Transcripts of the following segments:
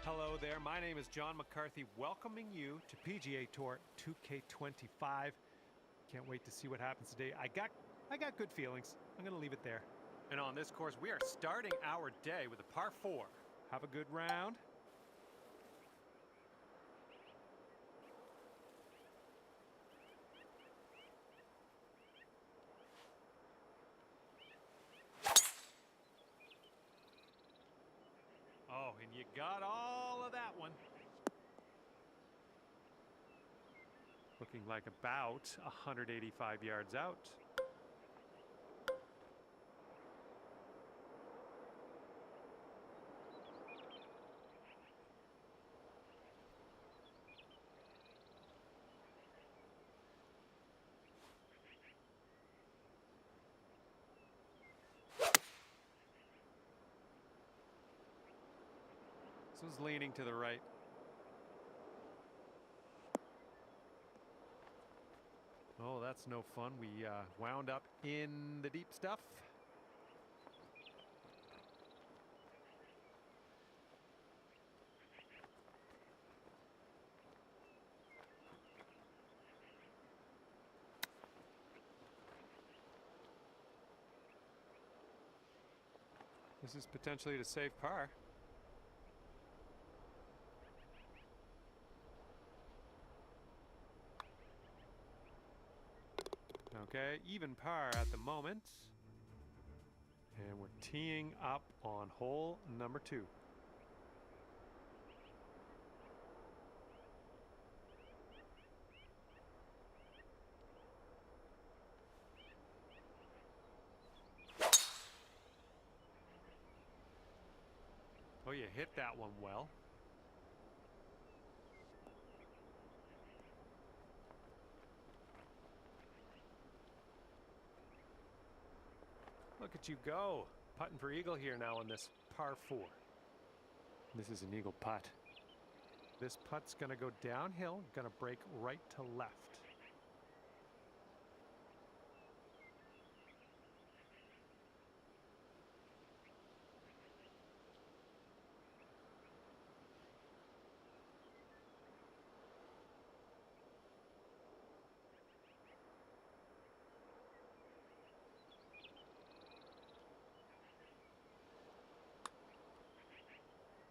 Hello there, my name is John McCarthy, welcoming you to PGA Tour 2K25. Can't wait to see what happens today. I got good feelings. I'm going to leave it there. And on this course, we are starting our day with a par 4. Have a good round. Oh, and you got all of that one. Looking like about 185 yards out. This one's leaning to the right. Oh, that's no fun. We wound up in the deep stuff. This is potentially to save par. Okay, even par at the moment. And we're teeing up on hole number 2. Oh, you hit that one well. Look at you go. Putting for eagle here now on this par 4. This is an eagle putt. This putt's going to go downhill, going to break right to left.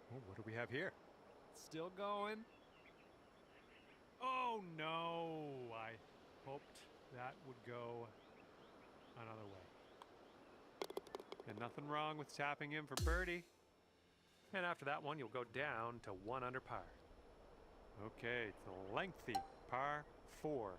Oh, what do we have here? Still going. Oh no, I hoped that would go another way. And nothing wrong with tapping in for birdie. And after that one, you'll go down to 1 under par. Okay, it's a lengthy par 4.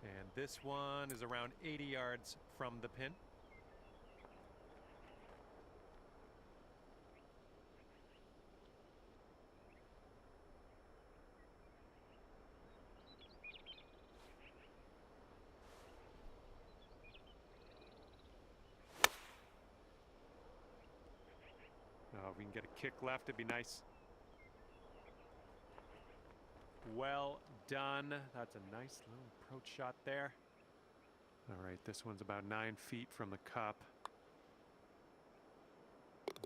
And this one is around 80 yards from the pin. Oh, if we can get a kick left, it'd be nice. Well done. That's a nice little approach shot there. All right, this one's about 9 feet from the cup.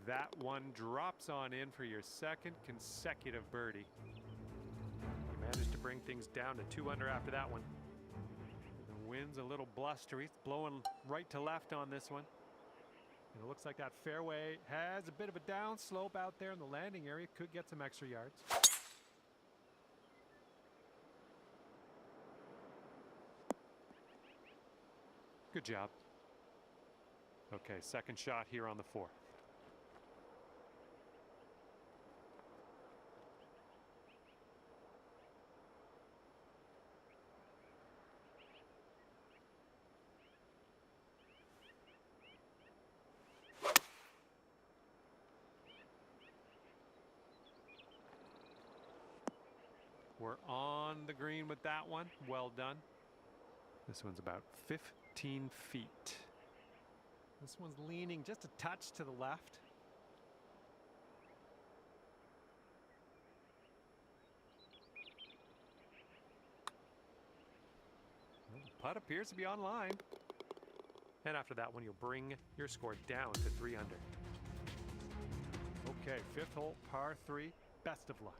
That one drops on in for your second consecutive birdie. You managed to bring things down to 2 under after that one. The wind's a little blustery. It's blowing right to left on this one. And it looks like that fairway has a bit of a down slope out there in the landing area. Could get some extra yards. Good job. Okay, second shot here on the 4th. We're on the green with that one. Well done. This one's about 15 feet. This one's leaning just a touch to the left. Well, the putt appears to be on line. And after that one, you'll bring your score down to 3 under. Okay, 5th hole, par 3. Best of luck.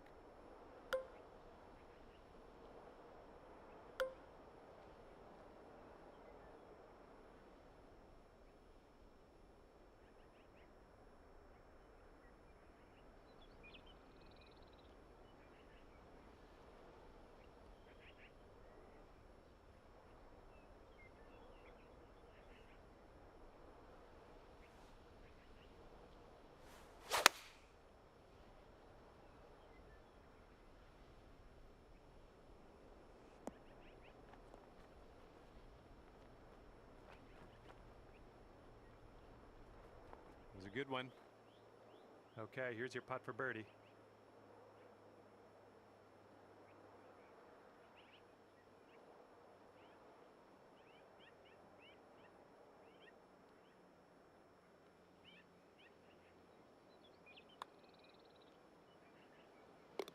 It was a good one. Okay, here's your putt for birdie.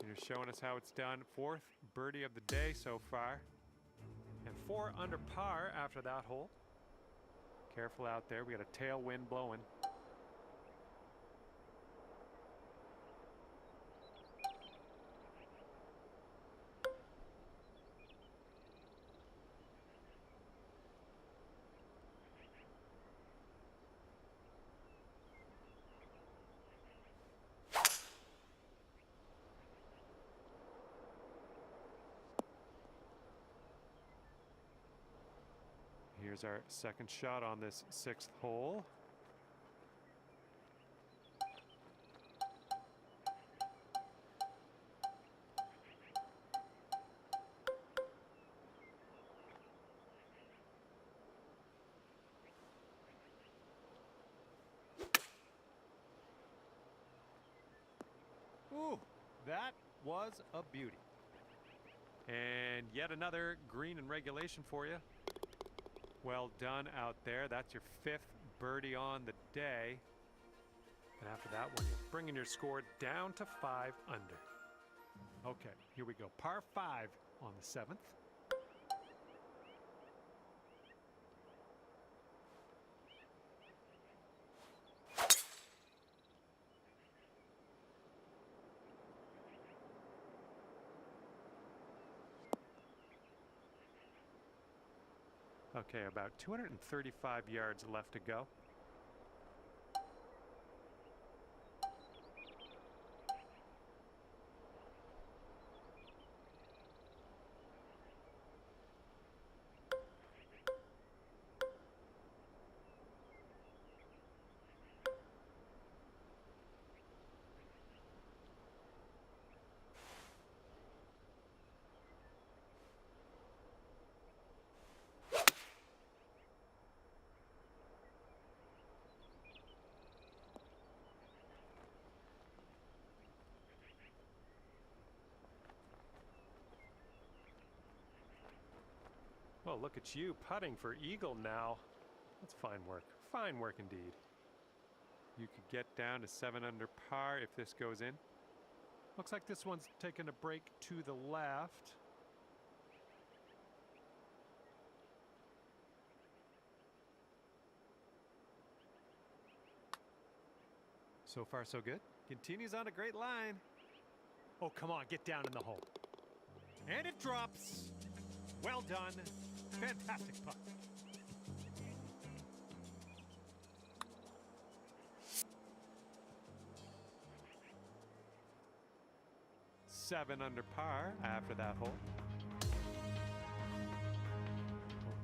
You're showing us how it's done. 4th birdie of the day so far. And 4 under par after that hole. Careful out there. We got a tailwind blowing. Here's our second shot on this 6th hole. Ooh, that was a beauty. And yet another green in regulation for you. Well done out there. That's your 5th birdie on the day. And after that one, you're bringing your score down to 5 under. Okay, here we go. Par 5 on the 7th. Okay, about 235 yards left to go. Well, look at you putting for eagle now. That's fine work. Fine work indeed. You could get down to 7 under par if this goes in. Looks like this one's taking a break to the left. So far, so good. Continues on a great line. Oh, come on, get down in the hole. And it drops. Well done. Fantastic putt. Seven under par after that hole.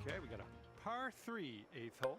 Okay, we got a par 3 8th hole.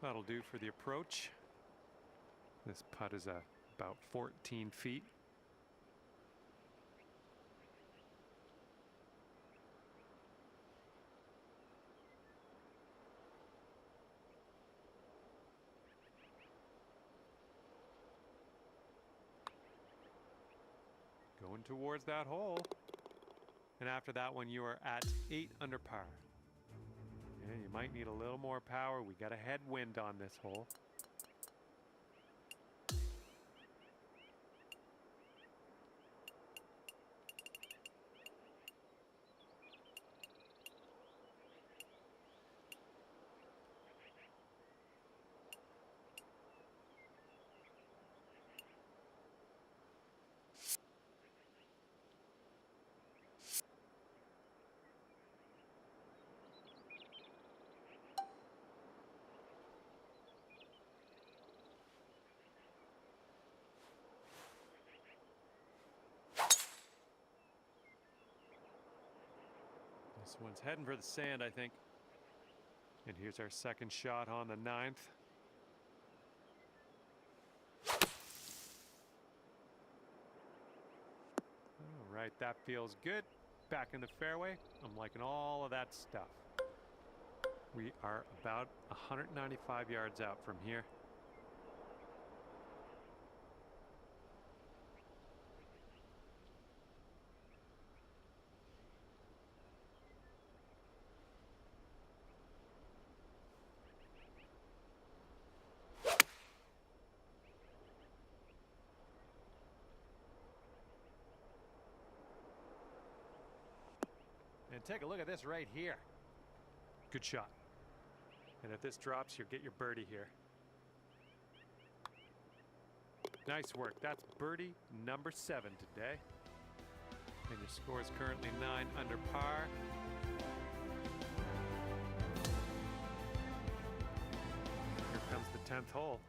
That'll do for the approach. This putt is about 14 feet. Going towards that hole. And after that one, you are at 8 under par. Yeah, you might need a little more power. We got a headwind on this hole. This one's heading for the sand, I think. And here's our second shot on the 9th. All right, that feels good. Back in the fairway. I'm liking all of that stuff. We are about 195 yards out from here. And take a look at this right here. Good shot. And if this drops, you'll get your birdie here. Nice work. That's birdie number 7 today. And your score is currently 9 under par. Here comes the 10th hole.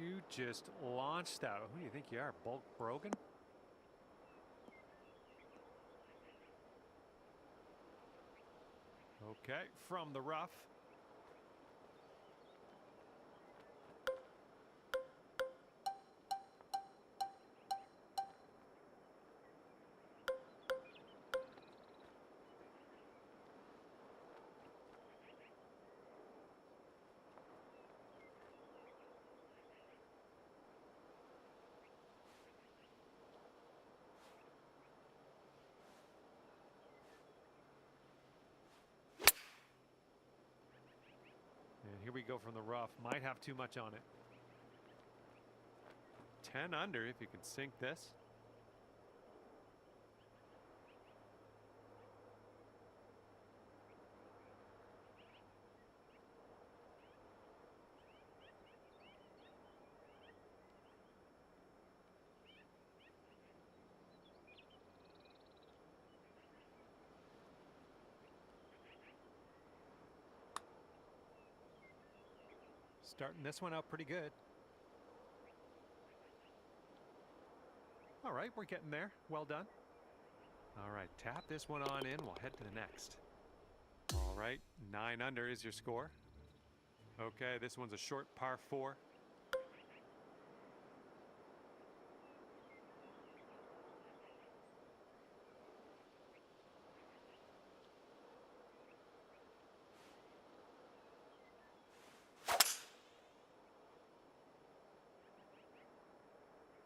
You just launched out. Who do you think you are, Bulk Brogan? Okay, from the rough. Here we go from the rough. Might have too much on it. 10 under if you can sink this. Starting this one out pretty good. All right, we're getting there. Well done. All right, tap this one on in. We'll head to the next. All right, 9 under is your score. Okay, this one's a short par 4.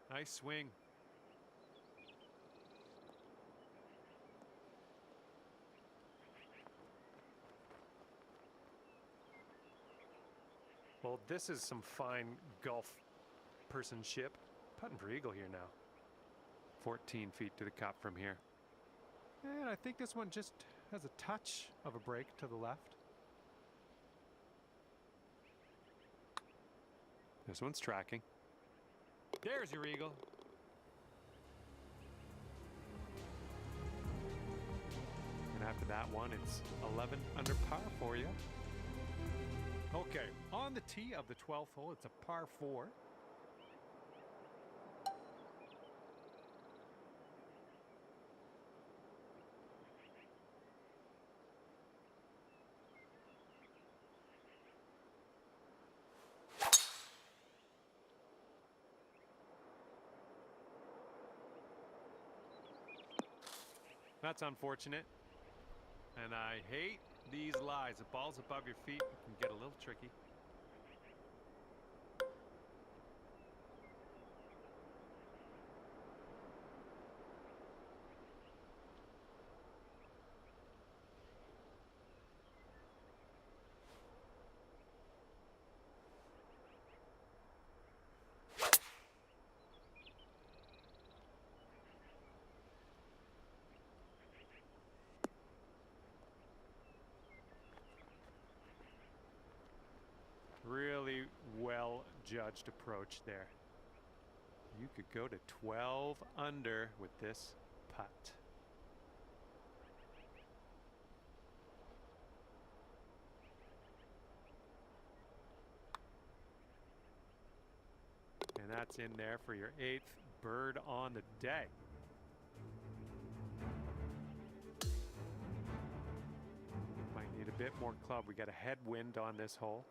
Nice swing. Well, this is some fine golf personship. Putting for eagle here now. 14 feet to the cup from here. And I think this one just has a touch of a break to the left. This one's tracking. There's your eagle. And after that one, it's 11 under par for you. Okay, on the tee of the 12th hole, it's a par 4. That's unfortunate. And I hate these lies. The ball's above your feet. It can get a little tricky. Really well judged approach there. You could go to 12 under with this putt. And that's in there for your 8th bird on the day. Might need a bit more club. We got a headwind on this hole.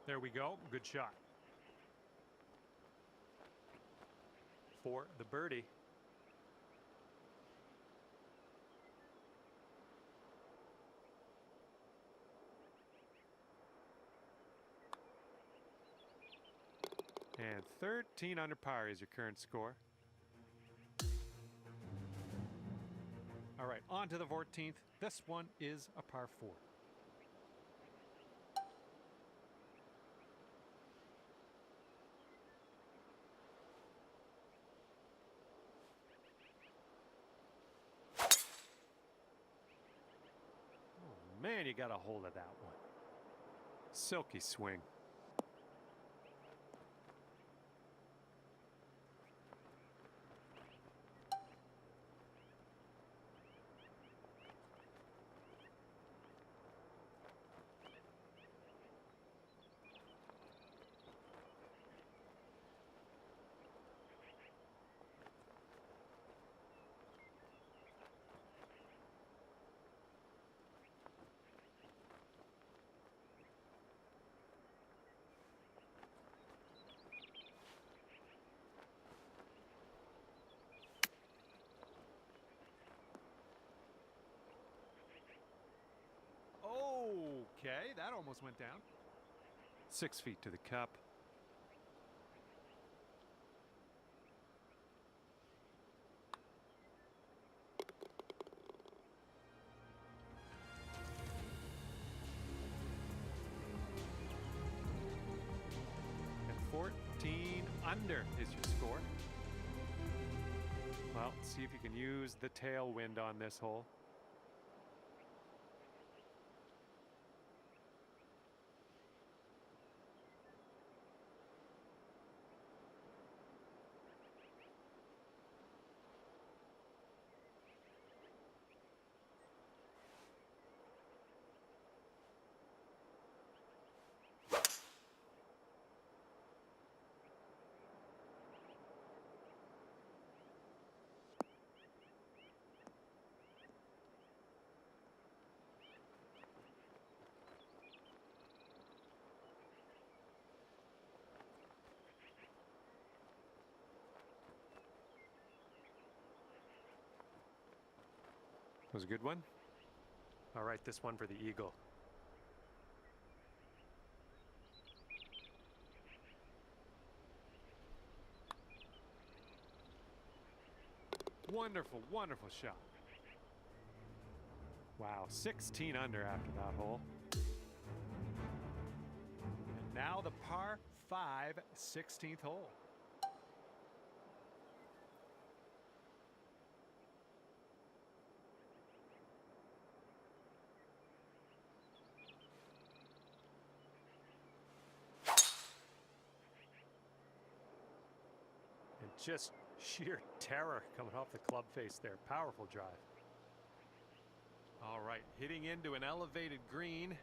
There we go. Good shot. For the birdie. And 13 under par is your current score. All right, on to the 14th. This one is a par 4. Oh, man, you got a hold of that one. Silky swing. Okay, that almost went down. 6 feet to the cup. And 14 under is your score. Well, see if you can use the tailwind on this hole. Was a good one. All right, this one for the eagle. Wonderful, wonderful shot. Wow, 16 under after that hole. Now the par 5 16th hole. And just sheer terror coming off the club face there. Powerful drive. All right, hitting into an elevated green.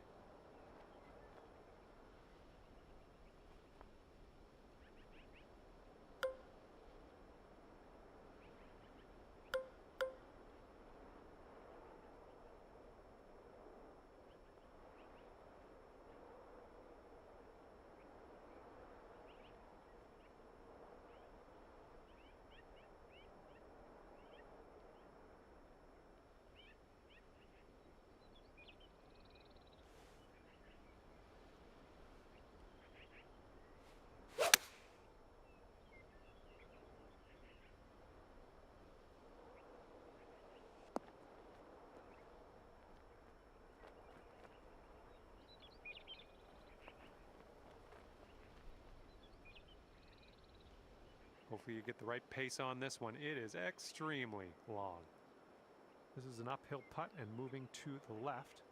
Hopefully you get the right pace on this one. It is extremely long. This is an uphill putt and moving to the left.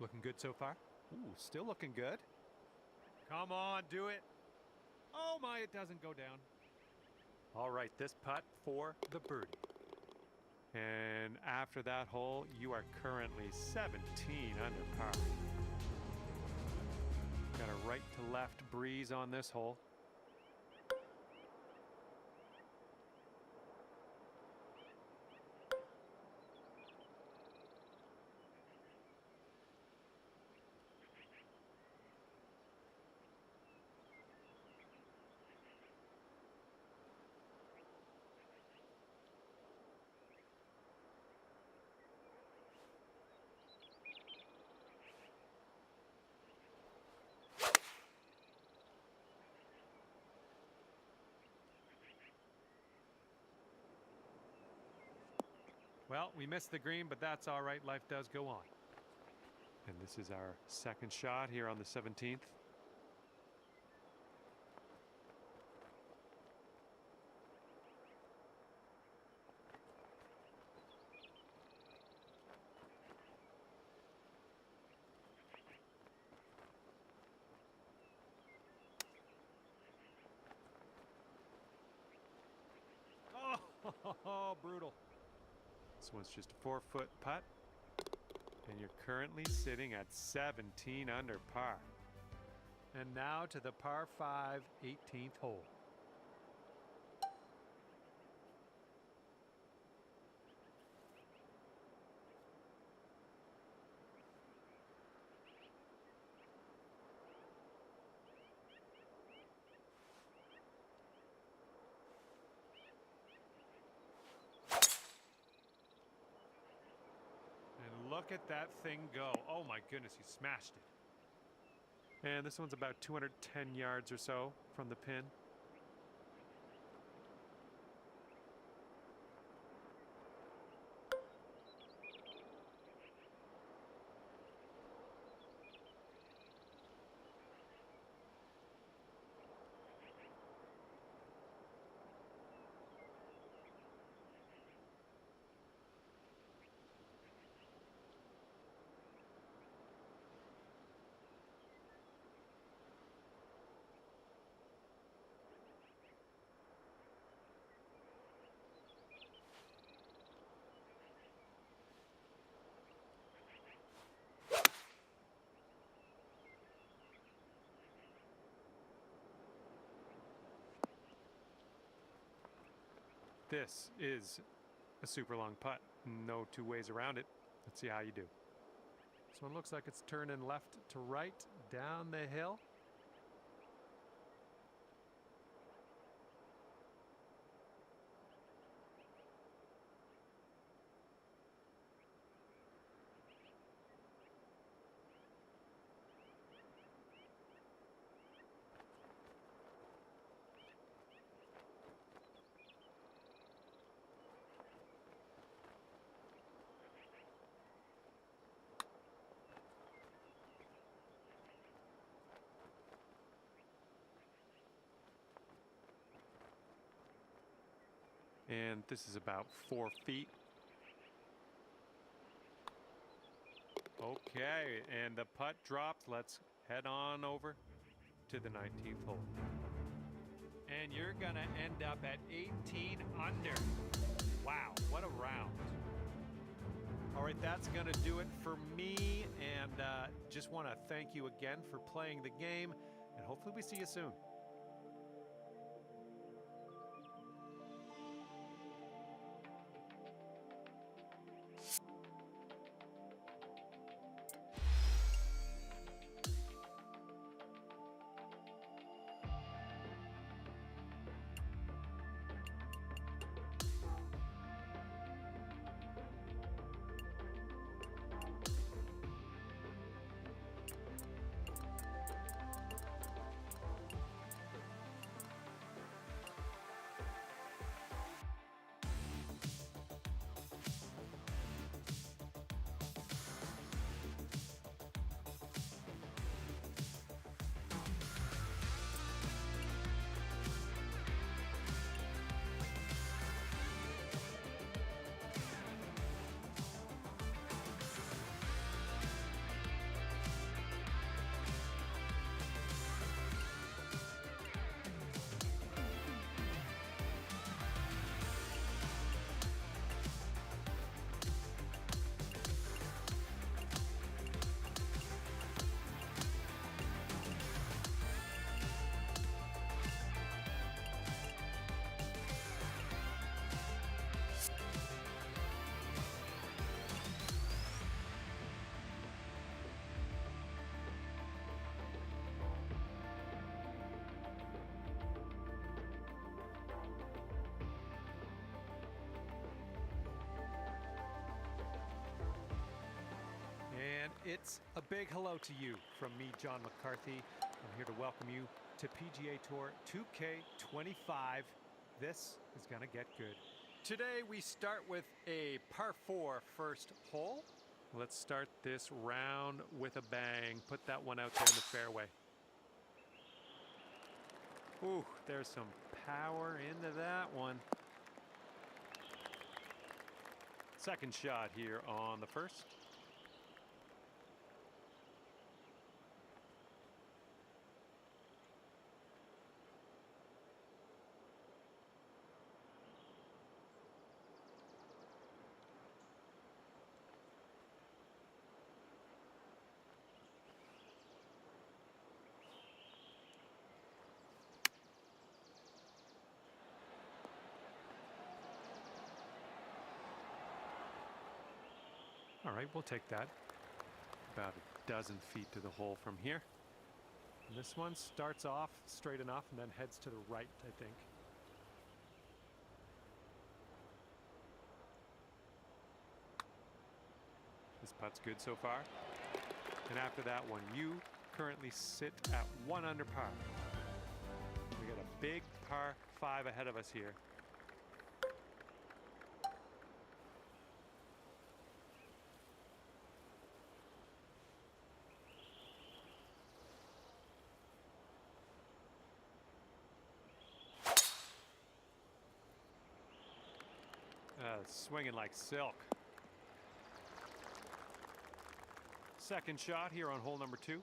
Looking good so far. Ooh, still looking good. Come on, do it. Oh my, it doesn't go down. All right, this putt for the birdie. And after that hole, you are currently 17 under par. Got a right to left breeze on this hole. Well, we missed the green, but that's all right. Life does go on. And this is our second shot here on the 17th. Oh, brutal. This one's just a 4-foot putt. And you're currently sitting at 17 under par. And now to the par 5 18th hole. Look at that thing go. Oh my goodness, he smashed it. And this one's about 210 yards or so from the pin. This is a super long putt. No two ways around it. Let's see how you do. This one looks like it's turning left to right down the hill. And this is about 4 feet. Okay, and the putt dropped. Let's head on over to the 19th hole. And you're gonna end up at 18 under. Wow, what a round. All right, that's gonna do it for me, and just wanna thank you again for playing the game, and hopefully we see you soon. And it's a big hello to you from me, John McCarthy. I'm here to welcome you to PGA Tour 2K25. This is gonna get good. Today we start with a par 4 first hole. Let's start this round with a bang. Put that one out there in the fairway. Ooh, there's some power into that one. Second shot here on the first. All right, we'll take that. About a dozen feet to the hole from here. And this one starts off straight enough and then heads to the right, I think. This putt's good so far. And after that one, you currently sit at 1 under par. We got a big par 5 ahead of us here. Swinging like silk. Second shot here on hole number 2.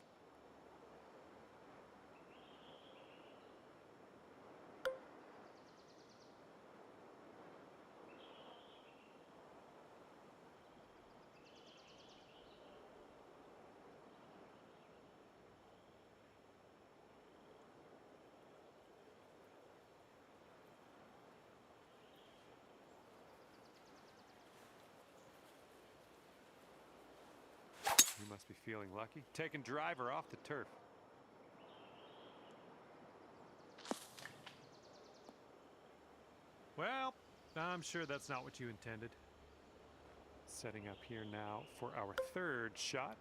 You must be feeling lucky. Taking driver off the turf. Well, I'm sure that's not what you intended. Setting up here now for our third shot.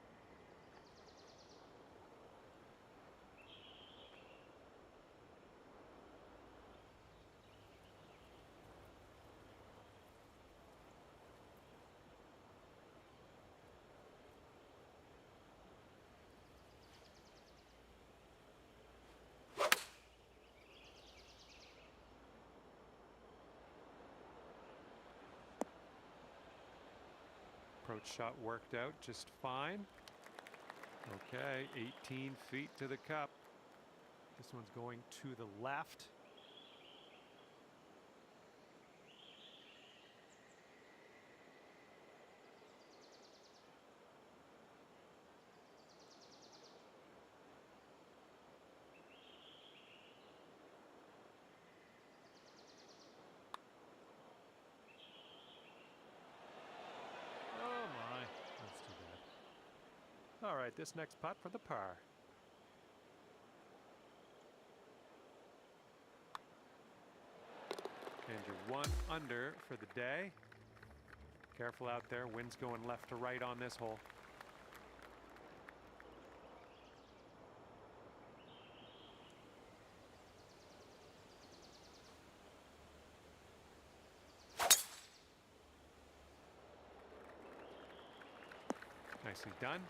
Approach shot worked out just fine. Okay, 18 feet to the cup. This one's going to the left. All right, this next putt for the par. And you're 1 under for the day. Careful out there, wind's going left to right on this hole. Nicely done.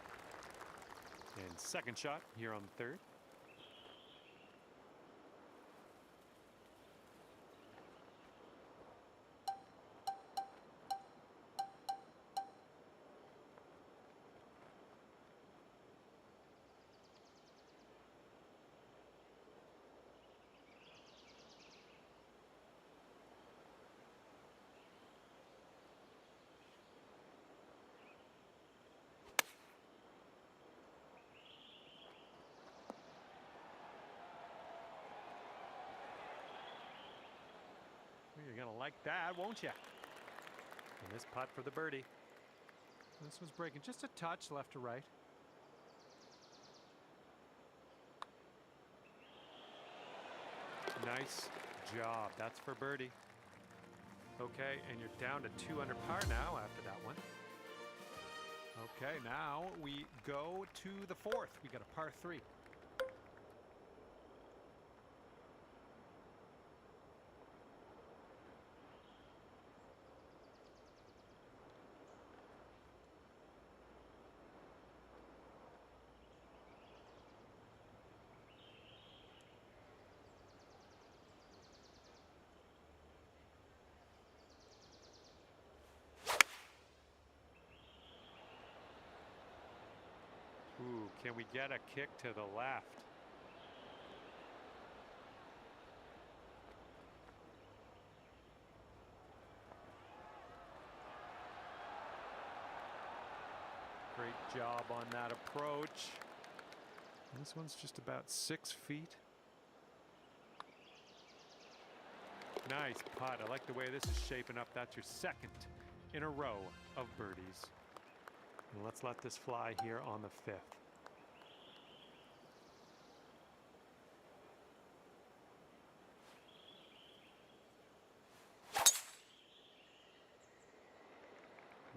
And second shot here on the third. You're going to like that, won't you? And this putt for the birdie. This one's breaking just a touch left to right. Nice job. That's for birdie. Okay, and you're down to 2 under par now after that one. Okay, now we go to the fourth. We got a par 3. Ooh, can we get a kick to the left? Great job on that approach. This one's just about 6 feet. Nice putt. I like the way this is shaping up. That's your second in a row of birdies. And let's let this fly here on the 5th.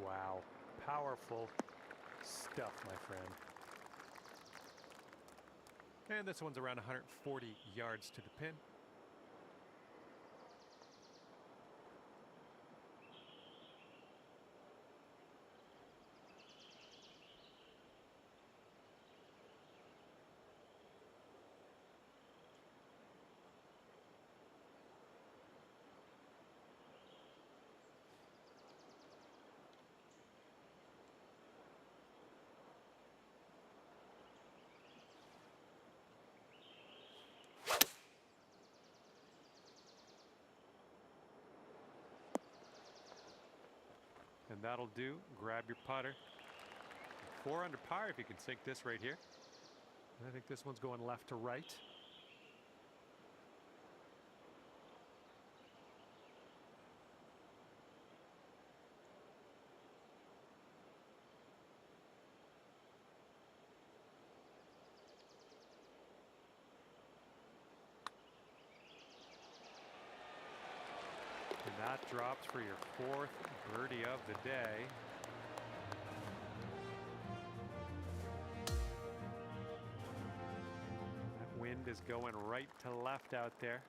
Wow, powerful stuff, my friend. And this one's around 140 yards to the pin. And that'll do. Grab your putter. 4 under par if you can sink this right here. I think this one's going left to right. And that drops for your 4th birdie of the day. That wind is going right to left out there.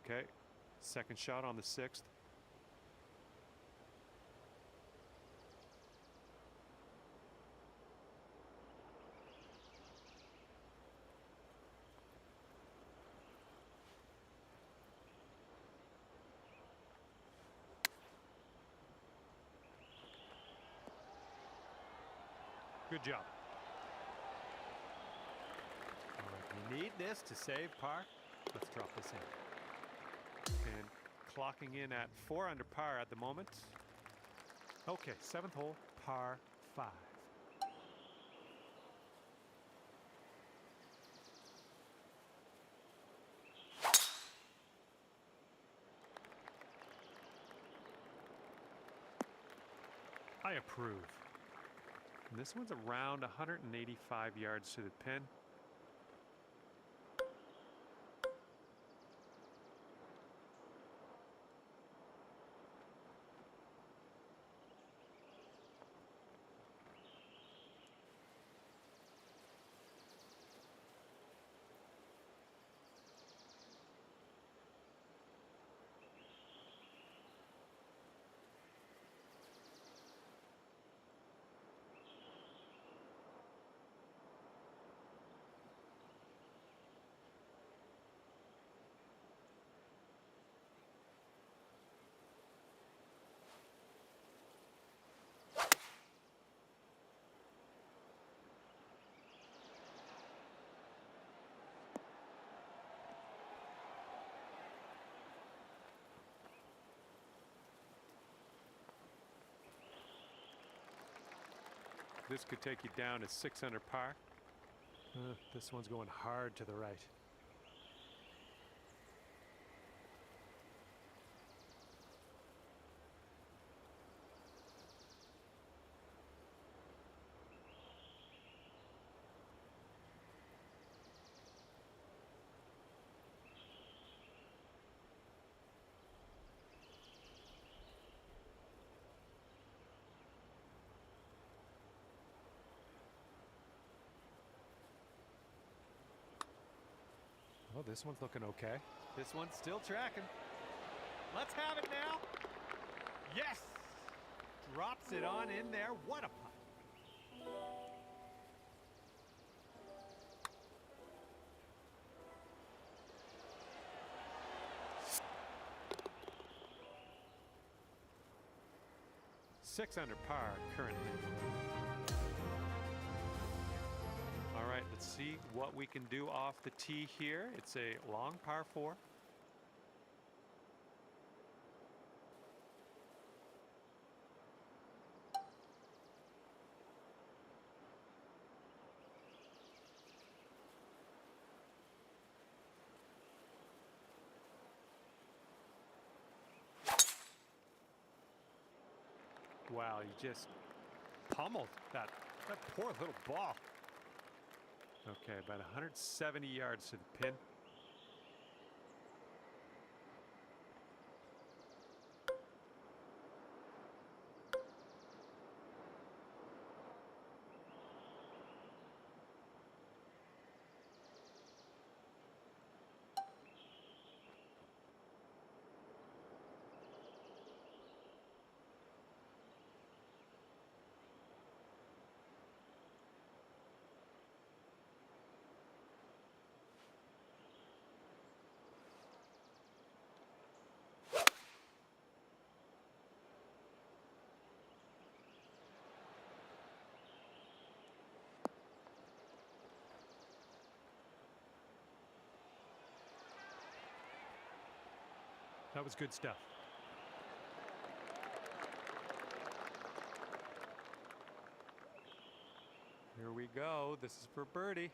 Okay, second shot on the 6th. Good job. All right, we need this to save par. Let's drop this in. And clocking in at 4 under par at the moment. Okay, 7th hole, par 5. I approve. And this one's around 185 yards to the pin. This could take you down to 6 under par. This one's going hard to the right. Oh, this one's looking okay. This one's still tracking. Let's have it now. Yes! Drops it on in there. What a putt. Six under par currently. All right, let's see what we can do off the tee here. It's a long par 4. Wow, you just pummeled that poor little ball. Okay, about 170 yards to the pin. That was good stuff. Here we go. This is for birdie.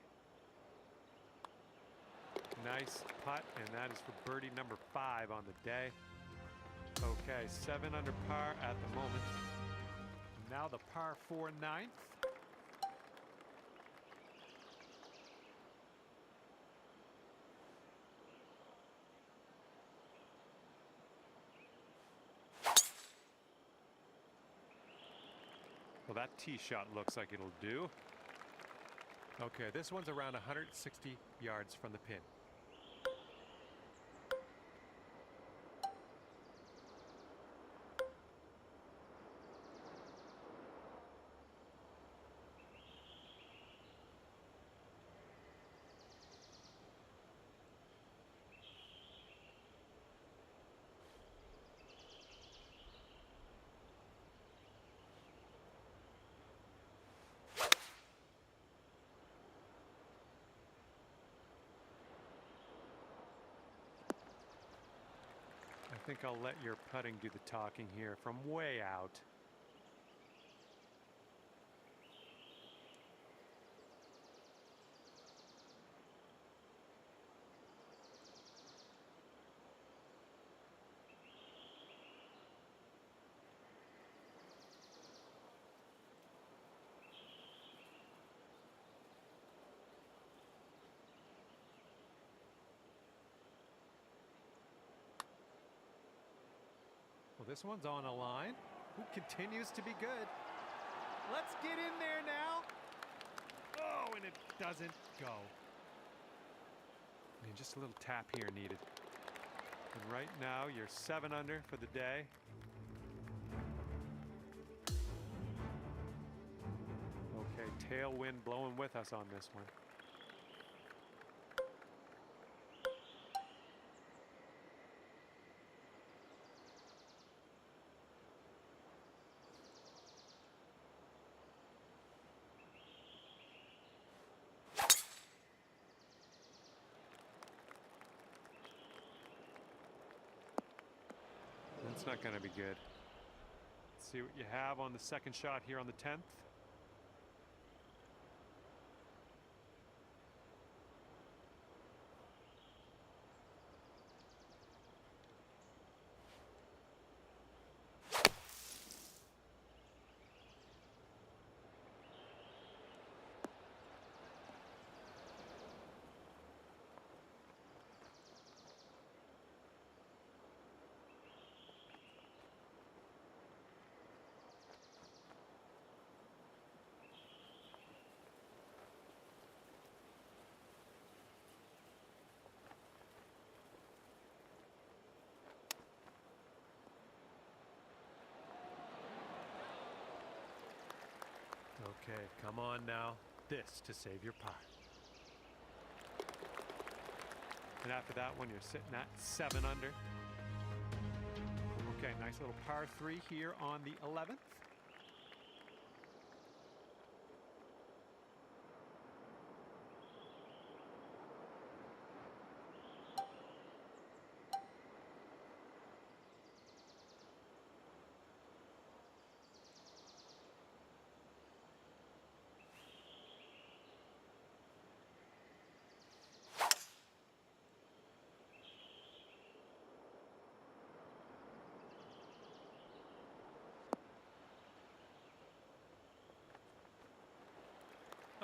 Nice putt, and that is for birdie number 5 on the day. Okay, 7 under par at the moment. Now the par 4 ninth. Well, that tee shot looks like it'll do. Okay, this one's around 160 yards from the pin. think I'll let your putting do the talking here from way out. Well, this one's on a line. Who continues to be good. Let's get in there now. Oh, and it doesn't go. I mean, just a little tap here needed. And right now, you're 7 under for the day. Okay, tailwind blowing with us on this one. That's not going to be good. Let's see what you have on the second shot here on the 10th. Okay, come on now. This to save your par. And after that one, you're sitting at 7 under. Okay, nice little par 3 here on the 11th.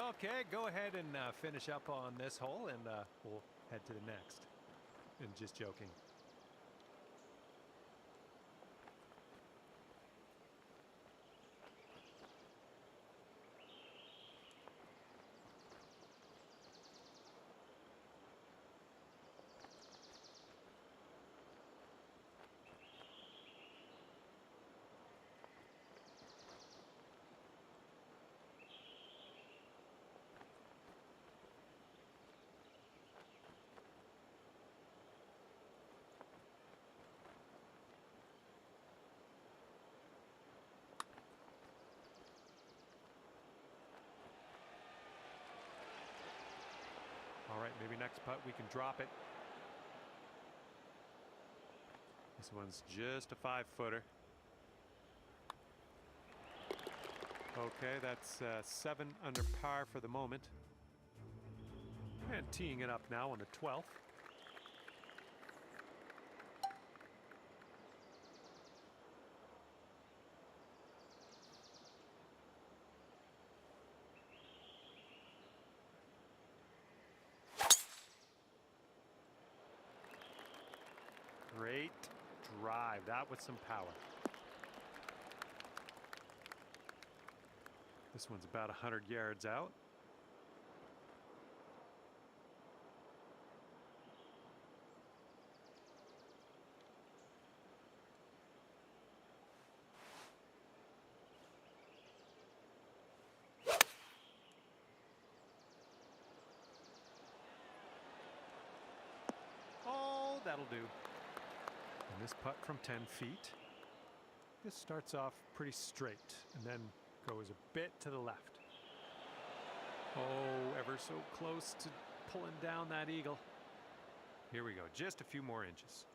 Okay, go ahead and finish up on this hole, and we'll head to the next. And just joking. All right, maybe next putt we can drop it. This one's just a 5-footer. Okay, that's 7 under par for the moment. And teeing it up now on the 12th. Great drive. That was some power. This one's about 100 yards out. Oh, that'll do. And this putt from 10 feet. This starts off pretty straight and then goes a bit to the left. Oh, ever so close to pulling down that eagle. Here we go, just a few more inches.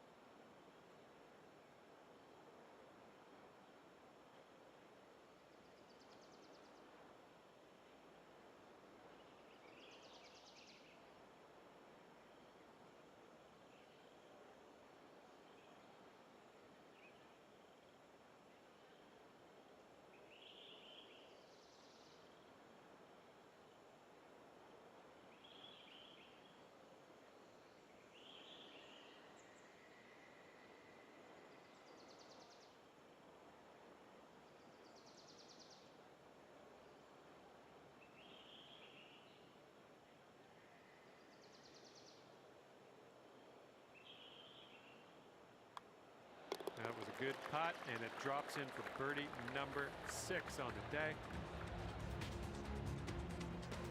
good putt, and it drops in for birdie number 6 on the day.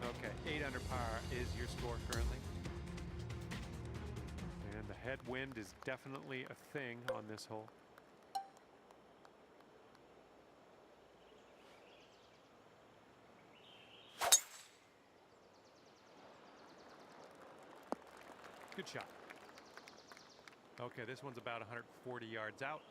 Okay, 8 under par is your score currently. And the headwind is definitely a thing on this hole. Good shot. Okay, this one's about 140 yards out.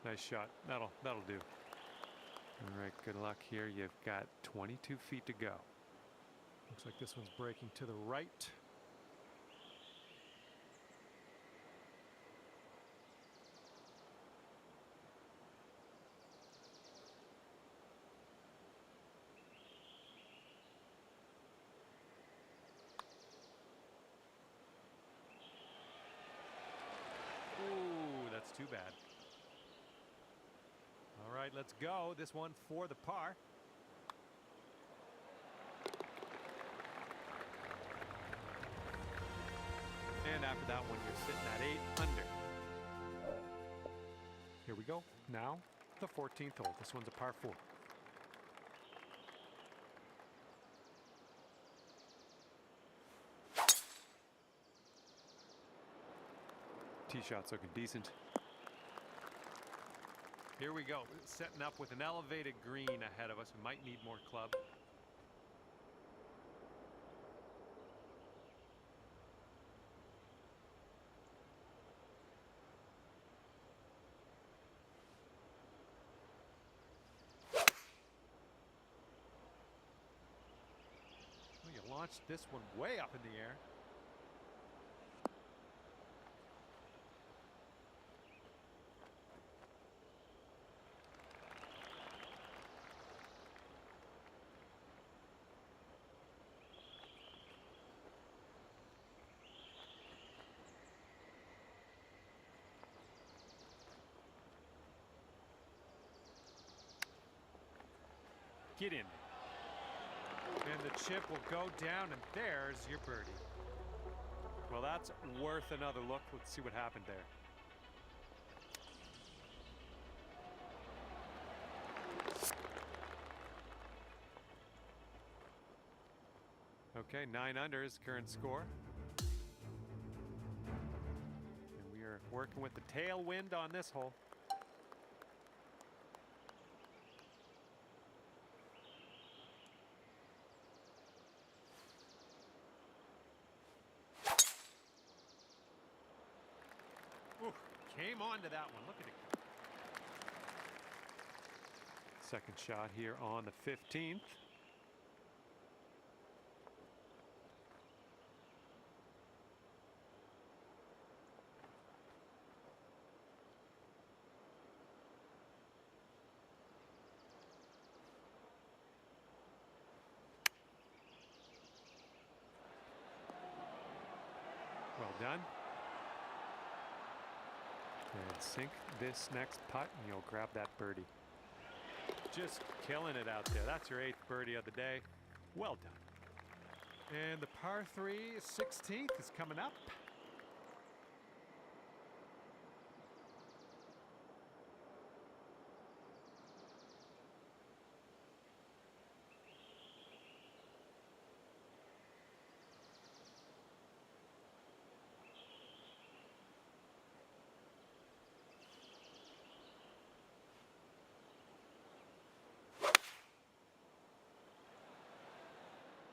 Nice shot. That'll do. All right, good luck here. You've got 22 feet to go. Looks like this one's breaking to the right. Ooh, that's too bad. All right, let's go. This one for the par. And after that one, you're sitting at 8 under. Here we go. Now, the 14th hole. This one's a par 4. Tee shot's looking decent. Here we go, setting up with an elevated green ahead of us. We might need more club. Well, you launched this one way up in the air. Get in. And the chip will go down, and there's your birdie. Well, that's worth another look. Let's see what happened there. Okay, 9 under is current score. And we are working with the tailwind on this hole. Came on to that one. Look at it. Second shot here on the 15th. Well done. And sink this next putt, and you'll grab that birdie. Just killing it out there. That's your 8th birdie of the day. Well done. And the par 3 16th is coming up.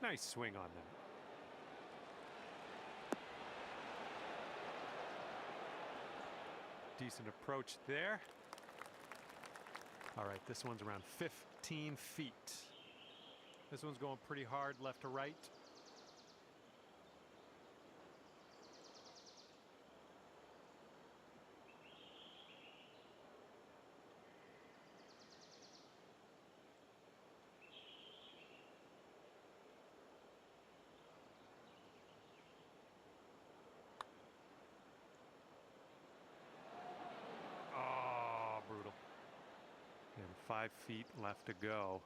Nice swing on that. Decent approach there. All right, this one's around 15 feet. This one's going pretty hard left to right. 5 feet left to go.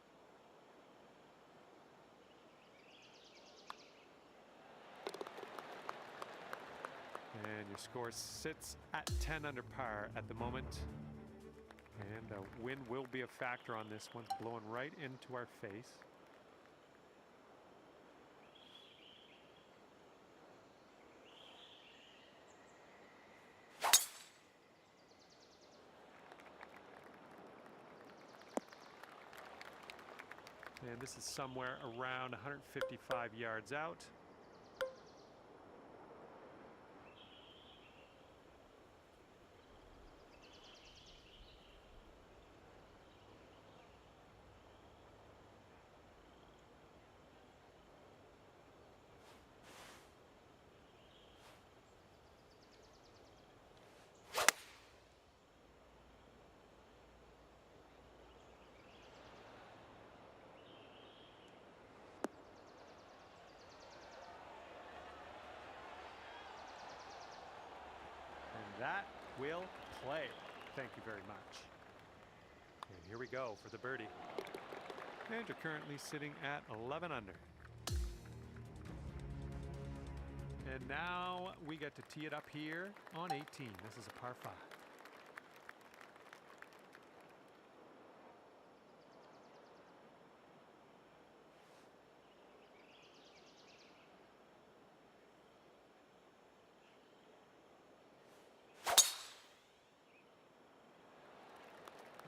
And your score sits at 10 under par at the moment. And wind will be a factor on this one, blowing right into our face. And this is somewhere around 155 yards out. That will play. Thank you very much. And here we go for the birdie. And you're currently sitting at 11 under. And now we get to tee it up here on 18. This is a par 5.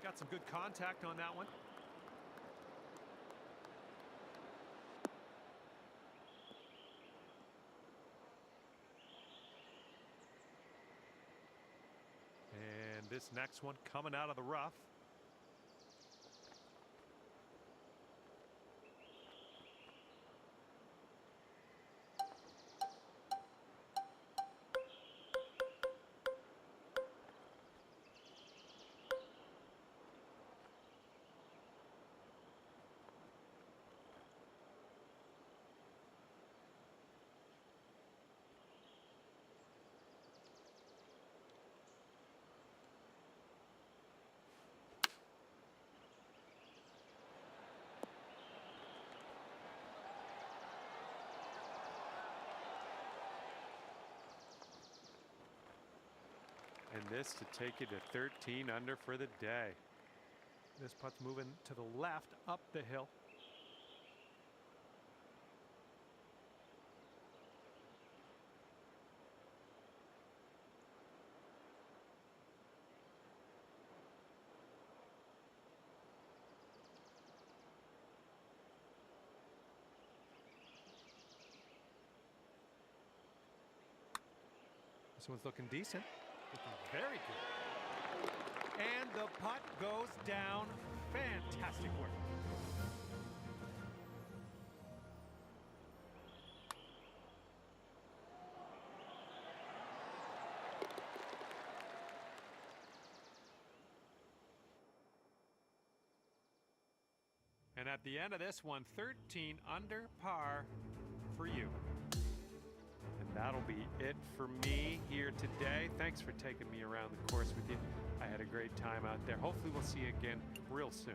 Got some good contact on that one. And this next one coming out of the rough. And this to take you to 13 under for the day. This putt's moving to the left up the hill. This one's looking decent. Looking very good. And the putt goes down. Fantastic work. And at the end of this one, 13 under par for you. And that'll be it for me here today. Thanks for taking me around the course with you. I had a great time out there. Hopefully we'll see you again real soon.